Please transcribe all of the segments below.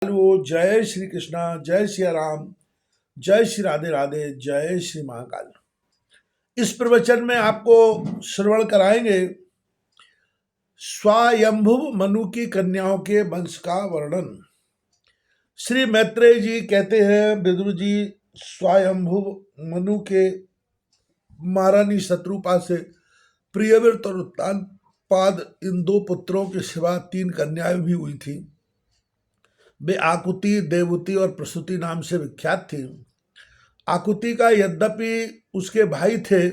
Hello, जय श्री कृष्णा, जय सिया राम, जय श्री राधे राधे, जय श्री महाकाल। इस प्रवचन में आपको श्रवण कराएंगे स्वायंभुव मनु की कन्याओं के वंश का वर्णन। श्री मैत्रेय जी कहते हैं, विदुर जी स्वायंभुव मनु के महारानी शत्रुपा से प्रियव्रत और उत्तानपाद इन दो पुत्रों के सिवा 3 कन्याएं भी हुई थी। वे आकुति, देवहूति और प्रसूति नाम से विख्यात थी। आकुति का यद्यपि उसके भाई थे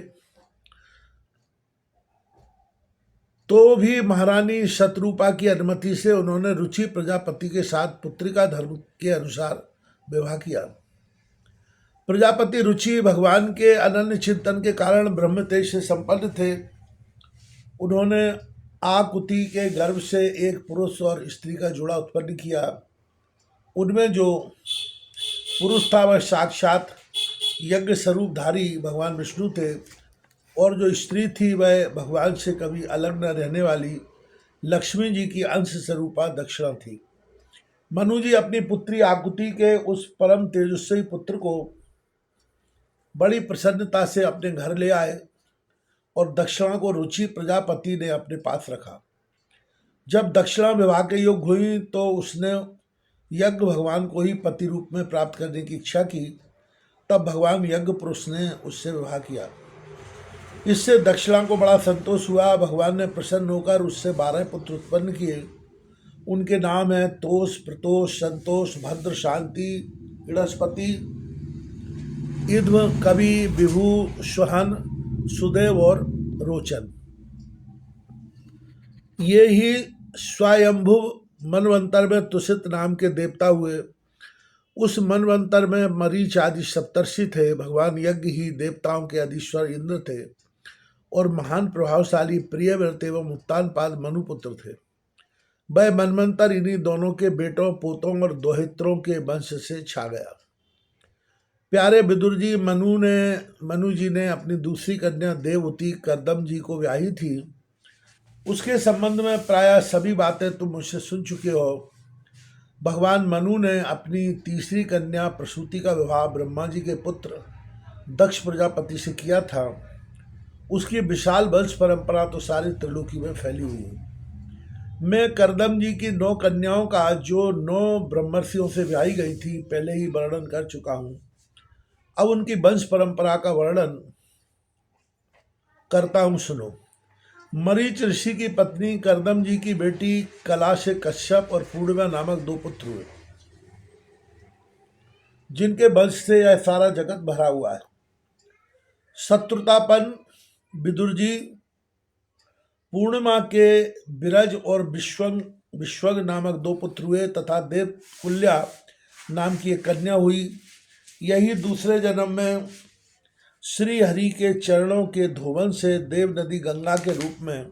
तो भी महारानी शत्रुपा की अनुमति से उन्होंने रुचि प्रजापति के साथ पुत्रिका धर्म के अनुसार विवाह किया। प्रजापति रुचि भगवान के अनन्य चिंतन के कारण ब्रह्म तेज से संपन्न थे। उन्होंने आकुति के गर्भ से एक पुरुष और स्त्री का जोड़ा उत्पन्न किया। उनमें जो पुरुष था वह साक्षात यज्ञ स्वरूपधारी भगवान विष्णु थे और जो स्त्री थी वह भगवान से कभी अलग न रहने वाली लक्ष्मी जी की अंश स्वरूपा दक्षिणा थी। मनु जी अपनी पुत्री आकुति के उस परम तेजस्वी पुत्र को बड़ी प्रसन्नता से अपने घर ले आए और दक्षिणा को रुचि प्रजापति ने अपने पास रखा। जब दक्षिणा विवाह के योग्य हुई तो उसने यज्ञ भगवान को ही पति रूप में प्राप्त करने की इच्छा की। तब भगवान यज्ञ पुरुष ने उससे विवाह किया। इससे दक्षिणा को बड़ा संतोष हुआ। भगवान ने प्रसन्न होकर उससे 12 पुत्र उत्पन्न किए। उनके नाम हैं तोष, प्रतोष, संतोष, भद्र, शांति, बृहस्पति, इद्म, कवि, विभु, स्वहन, सुदेव और रोचन। ये ही स्वयंभुव मनवंतर में तुषित नाम के देवता हुए। उस मनवंतर में मरीच आदि सप्तर्षि थे। भगवान यज्ञ ही देवताओं के अधीश्वर इंद्र थे और महान प्रभावशाली प्रियव्रत एवं उत्तानपाद मनुपुत्र थे। वह मनवंतर इन्हीं दोनों के बेटों, पोतों और दोहित्रों के वंश से छा गया। प्यारे विदुर जी, मनु जी ने अपनी दूसरी कन्या देवहूति कर्दम जी को ब्याही थी। उसके संबंध में प्रायः सभी बातें तुम मुझसे सुन चुके हो। भगवान मनु ने अपनी तीसरी कन्या प्रसूति का विवाह ब्रह्मा जी के पुत्र दक्ष प्रजापति से किया था। उसकी विशाल वंश परंपरा तो सारी त्रिलोकी में फैली हुई है। मैं कर्दम जी की 9 कन्याओं का, जो 9 ब्रह्मर्षियों से ब्याही गई थी, पहले ही वर्णन कर चुका हूँ। अब उनकी वंश परंपरा का वर्णन करता हूँ, सुनो। मरीच ऋषि की पत्नी कर्दम जी की बेटी कला से कश्यप और पूर्णिमा नामक 2 पुत्र हुए, जिनके वंश से यह सारा जगत भरा हुआ है। शत्रुतापन विदुर जी, पूर्णिमा के विरज और विश्वग नामक 2 पुत्र हुए तथा देवकुल्या नाम की एक कन्या हुई। यही दूसरे जन्म में श्री हरि के चरणों के धोवन से देव नदी गंगा के रूप में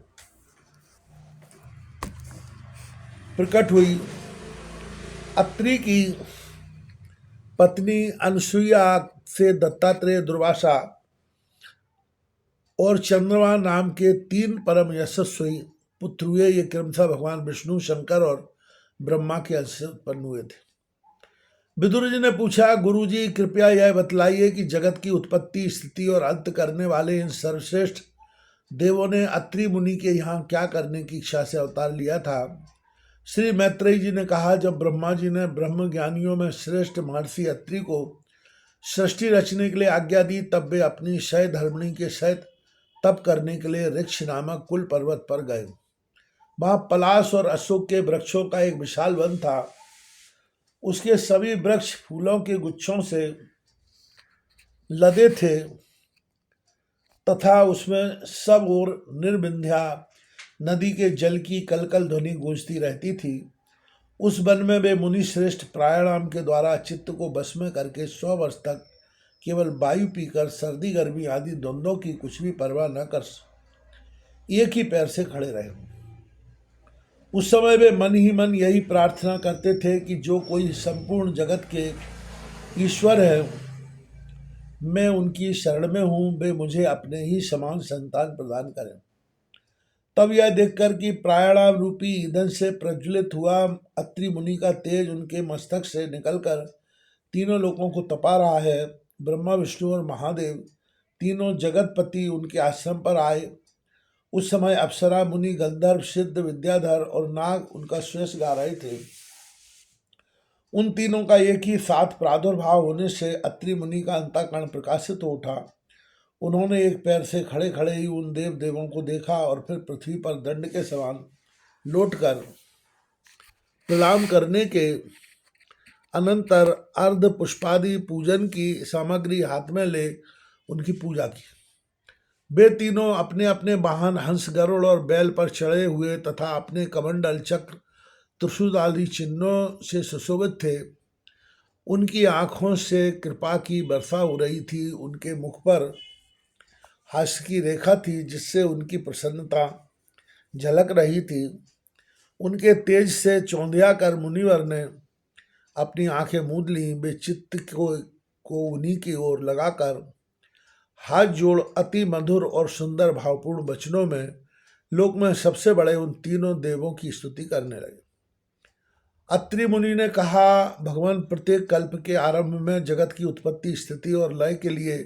प्रकट हुई। अत्रि की पत्नी अनसुईया से दत्तात्रेय, दुर्वासा और चंद्रमा नाम के 3 परम यशस्वी पुत्र हुए। ये क्रमशः भगवान विष्णु, शंकर और ब्रह्मा के अंश से उत्पन्न हुए थे। विदुर जी ने पूछा, गुरु जी कृपया यह बतलाइए कि जगत की उत्पत्ति, स्थिति और अंत करने वाले इन सर्वश्रेष्ठ देवों ने अत्रि मुनि के यहाँ क्या करने की इच्छा से अवतार लिया था। श्री मैत्रेय जी ने कहा, जब ब्रह्मा जी ने ब्रह्म ज्ञानियों में श्रेष्ठ महर्षि अत्रि को सृष्टि रचने के लिए आज्ञा दी, तब वे अपनी शय धर्मणी के सहित तप करने के लिए ऋक्ष नामक कुल पर्वत पर गए। वहाँ पलाश और अशोक के वृक्षों का एक विशाल वन था। उसके सभी वृक्ष फूलों के गुच्छों से लदे थे तथा उसमें सब ओर निर्विंध्या नदी के जल की कलकल ध्वनि गूंजती रहती थी। उस वन में वे मुनि श्रेष्ठ प्राणायाम के द्वारा चित्त को बस में करके 100 वर्ष तक केवल वायु पीकर सर्दी गर्मी आदि द्वंद्वों की कुछ भी परवाह न कर एक ही पैर से खड़े रहे। उस समय वे मन ही मन यही प्रार्थना करते थे कि जो कोई संपूर्ण जगत के ईश्वर है, मैं उनकी शरण में हूँ, वे मुझे अपने ही समान संतान प्रदान करें। तब यह देखकर कि प्राणायाम रूपी ईंधन से प्रज्वलित हुआ अत्रि मुनि का तेज उनके मस्तक से निकलकर तीनों लोगों को तपा रहा है, ब्रह्मा विष्णु और महादेव तीनों जगतपति उनके आश्रम पर आए। उस समय अप्सरा, मुनि, गंधर्व, सिद्ध, विद्याधर और नाग उनका श्रेष्ठ गा रहे थे। उन तीनों का एक ही साथ प्रादुर्भाव होने से अत्रि मुनि का अंतःकरण प्रकाशित हो उठा। उन्होंने एक पैर से खड़े खड़े ही उन देव देवों को देखा और फिर पृथ्वी पर दंड के समान लौटकर प्रणाम करने के अनंतर अर्ध पुष्पादि पूजन की सामग्री हाथ में ले उनकी पूजा की। वे तीनों अपने अपने वाहन हंस, गरुड़ और बैल पर चढ़े हुए तथा अपने कमंडल, चक्र, त्रिशूल आदि चिन्हों से सुशोभित थे। उनकी आंखों से कृपा की वर्षा हो रही थी। उनके मुख पर हास्य की रेखा थी जिससे उनकी प्रसन्नता झलक रही थी। उनके तेज से चौंधिया कर मुनिवर ने अपनी आंखें मूंद लीं। वे चित्त को उन्हीं की ओर लगाकर हाथ जोड़ अति मधुर और सुंदर भावपूर्ण वचनों में लोक में सबसे बड़े उन तीनों देवों की स्तुति करने लगे। अत्रि मुनि ने कहा, भगवान प्रत्येक कल्प के आरंभ में जगत की उत्पत्ति, स्थिति और लय के लिए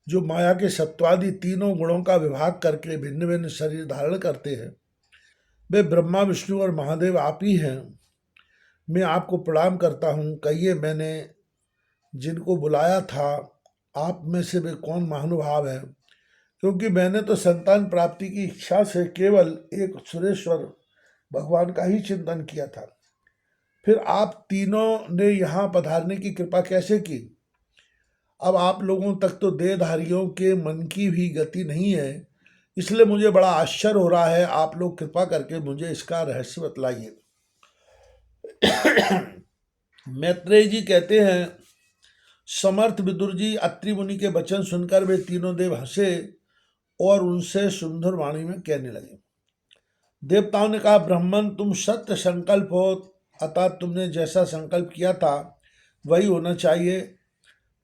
जो माया के सत्वादि तीनों गुणों का विभाग करके भिन्न भिन्न शरीर धारण करते हैं, वे ब्रह्मा, विष्णु और महादेव आप ही हैं। मैं आपको प्रणाम करता हूँ। कहिए, मैंने जिनको बुलाया था आप में से वे कौन महानुभाव है? क्योंकि मैंने तो संतान प्राप्ति की इच्छा से केवल एक सुरेश्वर भगवान का ही चिंतन किया था। फिर आप तीनों ने यहाँ पधारने की कृपा कैसे की? अब आप लोगों तक तो देहधारियों के मन की भी गति नहीं है, इसलिए मुझे बड़ा आश्चर्य हो रहा है। आप लोग कृपा करके मुझे इसका रहस्य बतलाइए। मैत्रेय जी कहते हैं, समर्थ विदुर जी, अत्रि मुनि के वचन सुनकर वे तीनों देव हंसे और उनसे सुंदर वाणी में कहने लगे। देवताओं ने कहा, ब्राह्मण, तुम सत्य संकल्प हो, अतः तुमने जैसा संकल्प किया था वही होना चाहिए।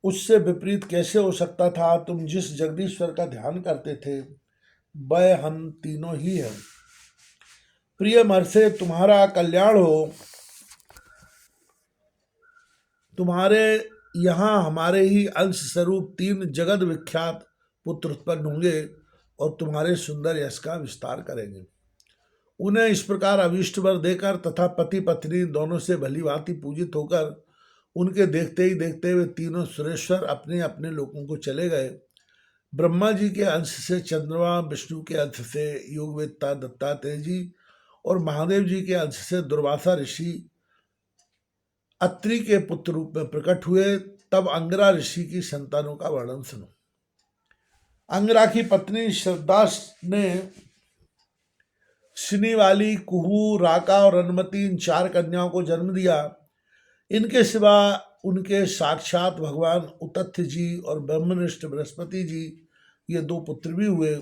उससे विपरीत कैसे हो सकता था? तुम जिस जगदीश्वर का ध्यान करते थे वह हम तीनों ही हैं। प्रिय महर्षि, तुम्हारा कल्याण हो। तुम्हारे यहाँ हमारे ही अंश स्वरूप तीन जगत विख्यात पुत्र उत्पन्न होंगे और तुम्हारे सुंदर यश का विस्तार करेंगे। उन्हें इस प्रकार अभीष्ट वर देकर तथा पति पत्नी दोनों से भली भांति पूजित होकर उनके देखते ही देखते वे तीनों सुरेश्वर अपने अपने लोकों को चले गए। ब्रह्मा जी के अंश से चंद्रमा, विष्णु के अंश से योगवेत्ता दत्तात्रेय जी और महादेव जी के अंश से दुर्वासा ऋषि अत्रि के पुत्र रूप में प्रकट हुए। तब अंगरा ऋषि की संतानों का वर्णन सुनो। अंगरा की पत्नी श्रद्धा ने सिनी वाली, कुहू, राका और अनुमति इन चार कन्याओं को जन्म दिया। इनके सिवा उनके साक्षात भगवान उतथ्य जी और ब्रह्मनिष्ठ बृहस्पति जी ये दो पुत्र भी हुए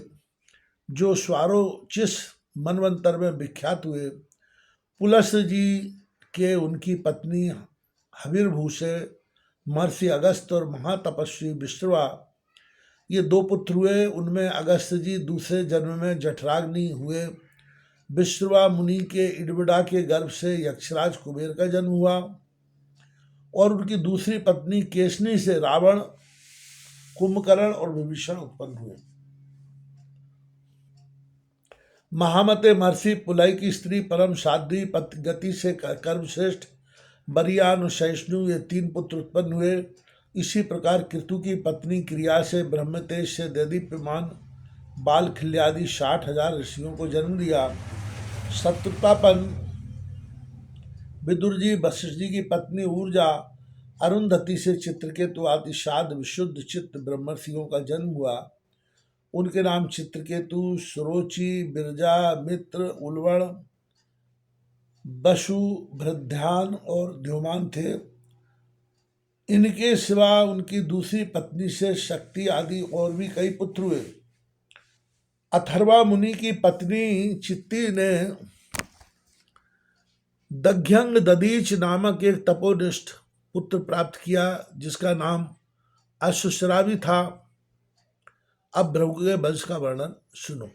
जो स्वारोचिस मनवंतर में विख्यात हुए। पुलस्त्य जी के उनकी पत्नी हविर्भूषे, महर्षि अगस्त और महातपस्वी विश्रवा ये दो पुत्र हुए। उनमें अगस्त जी दूसरे जन्म में जठराग्नि हुए। विश्रवा मुनि के इडविडा के गर्भ से यक्षराज कुबेर का जन्म हुआ और उनकी दूसरी पत्नी केशनी से रावण, कुंभकर्ण और विभीषण उत्पन्न हुए। महामते महर्षि पुलय की स्त्री परम साध्वी गति से कर्मश्रेष्ठ बरियान और सहिष्णु ये तीन पुत्र उत्पन्न हुए। इसी प्रकार कृतु की पत्नी क्रिया से ब्रह्मतेज से दैदीप्यमान बाल खिल्यादि 60,000 ऋषियों को जन्म दिया। शत्रुतापन विदुर जी वशिष्ठ जी की पत्नी ऊर्जा अरुंधति से चित्रकेतु आदि साध विशुद्ध चित्त ब्रह्मर्षियों का जन्म हुआ। उनके नाम चित्रकेतु, सुरोचि, बिरजा, मित्र, उलवण, बसु, भृध्यान और द्युमान थे। इनके सिवा उनकी दूसरी पत्नी से शक्ति आदि और भी कई पुत्र हुए। अथर्वा मुनि की पत्नी चित्ती ने दघ्यंग ददीच नामक एक तपोनिष्ठ पुत्र प्राप्त किया जिसका नाम अश्वश्रावी था। अब भृगु के वंश का वर्णन सुनो।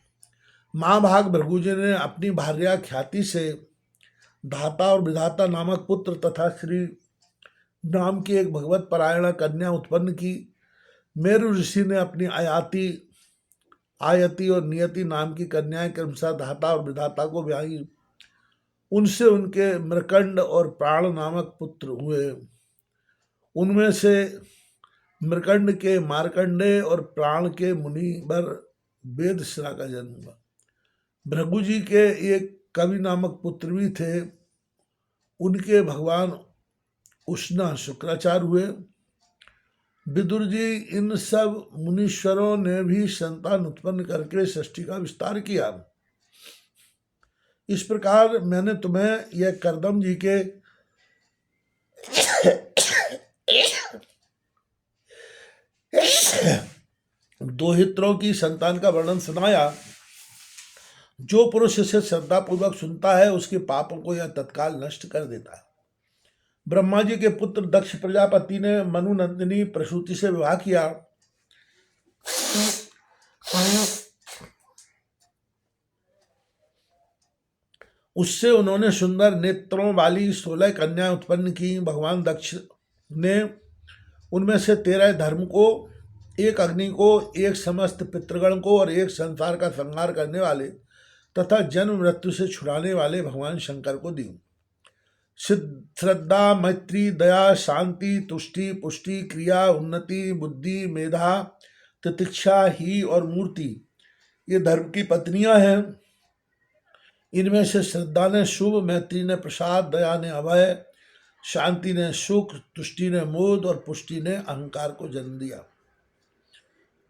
महाभाग भृगुजी ने अपनी भार्या ख्याति से धाता और विधाता नामक पुत्र तथा श्री नाम की एक भगवत परायणा कन्या उत्पन्न की। मेरु ऋषि ने अपनी आयति और नियति नाम की कन्याएं क्रमशः धाता और विधाता को ब्याही। उनसे उनके मृकंड और प्राण नामक पुत्र हुए। उनमें से मृकंड के मार्कंडेय और प्राण के मुनिवर वेदश्रा का जन्म हुआ। भृगुजी के एक कवि नामक पुत्र भी थे। उनके भगवान उष्णा शुक्राचार्य हुए। विदुर जी इन सब मुनीश्वरों ने भी संतान उत्पन्न करके सृष्टि का विस्तार किया। इस प्रकार मैंने तुम्हें यह कर्दम जी के दोहित्रों की संतान का वर्णन सुनाया। जो पुरुष इसे श्रद्धापूर्वक सुनता है उसके पापों को यह तत्काल नष्ट कर देता है। ब्रह्मा जी के पुत्र दक्ष प्रजापति ने मनुनंदिनी प्रसूति से विवाह किया। उससे उन्होंने सुंदर नेत्रों वाली 16 कन्याएं उत्पन्न की। भगवान दक्ष ने उनमें से 13 धर्म को, एक अग्नि को, एक समस्त पितृगण को और एक संसार का संहार करने वाले तथा जन्म मृत्यु से छुड़ाने वाले भगवान शंकर को दी। श्रद्धा, मैत्री, दया, शांति, तुष्टि, पुष्टि, क्रिया, उन्नति, बुद्धि, मेधा, तितिक्षा, ही और मूर्ति ये धर्म की पत्नियां हैं। इनमें से श्रद्धा ने शुभ, मैत्री ने प्रसाद, दया ने अभय, शांति ने सुख, तुष्टि ने मोद और पुष्टि ने अहंकार को जन्म दिया।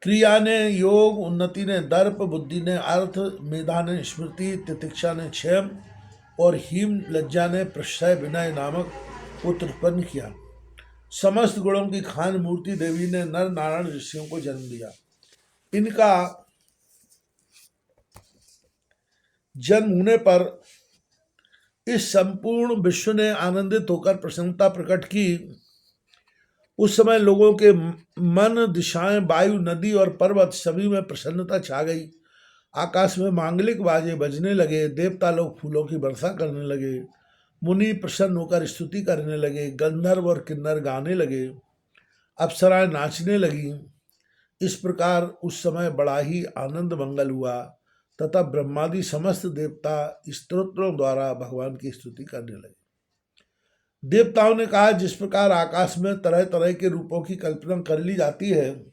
क्रिया ने योग, उन्नति ने दर्प, बुद्धि ने अर्थ, मेधा ने स्मृति, तितिक्षा ने क्षेम और हीम लज्जा ने प्रशय विनय नामक पुत्र उत्पन्न किया। समस्त गुणों की खान मूर्ति देवी ने नर नारायण ऋषियों को जन्म दिया। इनका जन्म होने पर इस संपूर्ण विश्व ने आनंदित होकर प्रसन्नता प्रकट की। उस समय लोगों के मन, दिशाएं, वायु, नदी और पर्वत सभी में प्रसन्नता छा गई। आकाश में मांगलिक बाजे बजने लगे। देवता लोग फूलों की वर्षा करने लगे। मुनि प्रसन्न होकर स्तुति करने लगे। गंधर्व और किन्नर गाने लगे। अप्सराएं नाचने लगी। इस प्रकार उस समय बड़ा ही आनंद मंगल हुआ तथा ब्रह्मादि समस्त देवता स्तोत्रों द्वारा भगवान की स्तुति करने लगे। देवताओं ने कहा, जिस प्रकार आकाश में तरह तरह के रूपों की कल्पना कर ली जाती है,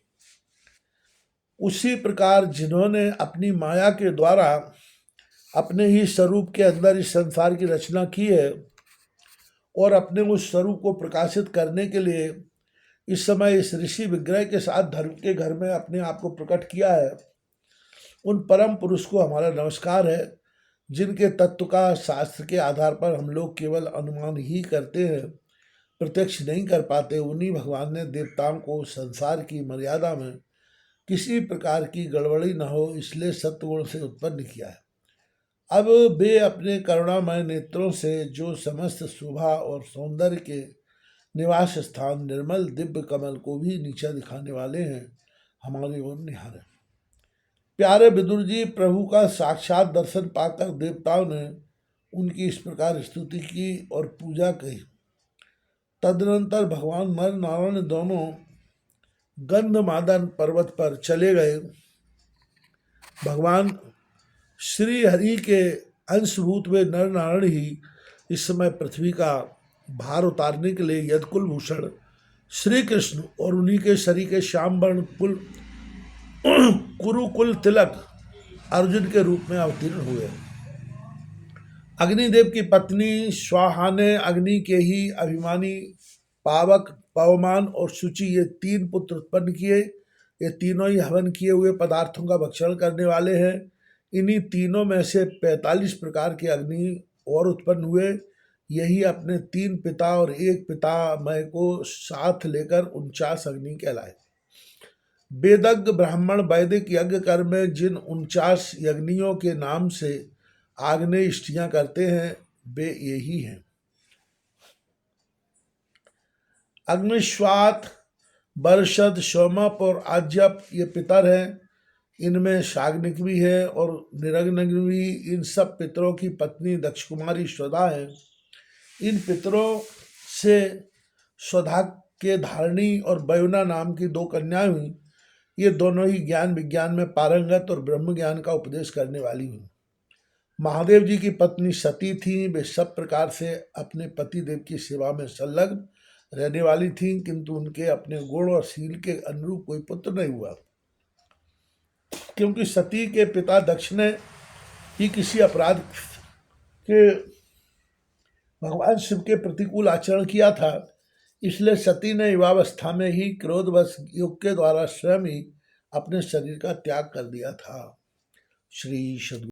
उसी प्रकार जिन्होंने अपनी माया के द्वारा अपने ही स्वरूप के अंदर इस संसार की रचना की है और अपने उस स्वरूप को प्रकाशित करने के लिए इस समय इस ऋषि विग्रह के साथ धर्म के घर में अपने आप को प्रकट किया है, उन परम पुरुष को हमारा नमस्कार है, जिनके तत्व का शास्त्र के आधार पर हम लोग केवल अनुमान ही करते हैं, प्रत्यक्ष नहीं कर पाते। उन्हीं भगवान ने देवताओं को संसार की मर्यादा में किसी प्रकार की गड़बड़ी न हो इसलिए सत्वगुण से उत्पन्न किया है। अब वे अपने करुणामय नेत्रों से जो समस्त शोभा और सौंदर्य के निवास स्थान निर्मल दिव्य कमल को भी नीचा दिखाने वाले हैं, हमारी ओर निहारे। प्यारे विदुर जी, प्रभु का साक्षात दर्शन पाकर देवताओं ने उनकी इस प्रकार स्तुति की और पूजा की। तदनंतर भगवान नर नारायण दोनों गंधमादन पर्वत पर चले गए। भगवान श्री हरि के अंशभूत वे नर नारायण ही इस समय पृथ्वी का भार उतारने के लिए यदकुल भूषण श्री कृष्ण और उन्हीं के शरीर के श्याम वर्ण कुरुकुल तिलक अर्जुन के रूप में अवतीर्ण हुए। अग्निदेव की पत्नी स्वाहा ने अग्नि के ही अभिमानी पावक, पवमान और शुचि ये 3 पुत्र उत्पन्न किए। ये तीनों ही हवन किए हुए पदार्थों का भक्षण करने वाले हैं। इन्हीं तीनों में से 45 प्रकार के अग्नि और उत्पन्न हुए। यही अपने 3 पिता और 1 पितामह को साथ लेकर 49 अग्नि कहलाए। वेदज्ञ ब्राह्मण वैदिक यज्ञ कर्म में जिन 49 यज्ञियों के नाम से आग्नेय इष्टियां करते हैं, वे यही हैं। अग्निश्वात, बरषद, सोमप और आज्यप ये पितर हैं। इनमें शाग्निक भी है और निरग्निक भी। इन सब पितरों की पत्नी दक्ष कुमारी स्वधा है। इन पितरों से स्वधा के धारणी और बयुना नाम की 2 कन्याएं हुई। ये दोनों ही ज्ञान विज्ञान में पारंगत और ब्रह्म ज्ञान का उपदेश करने वाली हुई। महादेव जी की पत्नी सती थी। वे सब प्रकार से अपने पति देव की सेवा में संलग्न रहने वाली थीं, किंतु उनके अपने गुण और शील के अनुरूप कोई पुत्र नहीं हुआ, क्योंकि सती के पिता दक्ष ने ही किसी अपराध के भगवान शिव के प्रतिकूल आचरण किया था। इसलिए सती ने युवावस्था में ही क्रोधवश योग के द्वारा स्वयं ही अपने शरीर का त्याग कर दिया था। श्री सद्गुरु